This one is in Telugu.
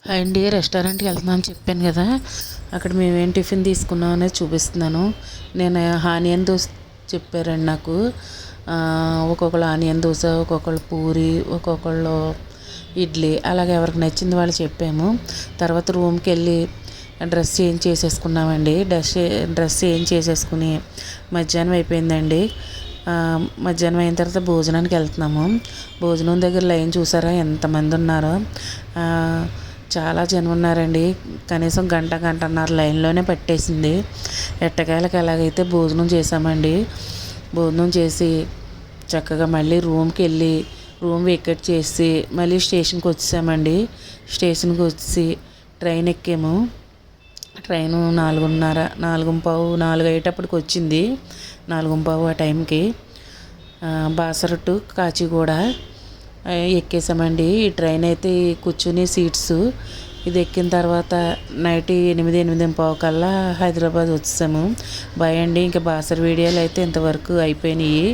హాయ్ అండి, రెస్టారెంట్కి వెళ్తున్నామని చెప్పాను కదా. అక్కడ మేమేం టిఫిన్ తీసుకున్నాం అనేది చూపిస్తున్నాను. నేను ఆనియన్ దోశ చెప్పారండి నాకు. ఒక్కొక్కళ్ళు ఆనియన్ దోశ, ఒక్కొక్కళ్ళు పూరి, ఒక్కొక్కళ్ళు ఇడ్లీ, అలాగే ఎవరికి నచ్చింది వాళ్ళు చెప్పాము. తర్వాత రూమ్కి వెళ్ళి డ్రెస్ చేంజ్ చేసేసుకున్నామండి. డ్రెస్ చేంజ్ చేసేసుకుని మధ్యాహ్నం అయిపోయిందండి. మధ్యాహ్నం అయిన తర్వాత భోజనానికి వెళ్తున్నాము. భోజనం దగ్గర లైన్ చూసారా ఎంతమంది ఉన్నారో. చాలా జనం ఉన్నారండి. కనీసం గంటన్నర లైన్లోనే పట్టేసింది. ఎట్టకేలకు ఎలాగైతే భోజనం చేసామండి. భోజనం చేసి చక్కగా మళ్ళీ రూమ్కి వెళ్ళి రూమ్ వేకెట్ చేసి మళ్ళీ స్టేషన్కి వచ్చేసామండి. స్టేషన్కి వచ్చి ట్రైన్ ఎక్కాము. ట్రైను 4:30, 4:15 అయ్యేటప్పటికి వచ్చింది. 4:15 ఆ టైంకి బాసర టు కాచిగూడ ఎక్కేసామండి. ఈ ట్రైన్ అయితే కూర్చుని సీట్స్ ఇది ఎక్కిన తర్వాత నైట్ 8:15 కల్లా హైదరాబాద్ వచ్చేసాము. బాయ్ అండి. ఇంకా బాసర వీడియోలు అయితే ఇంతవరకు అయిపోయినాయి.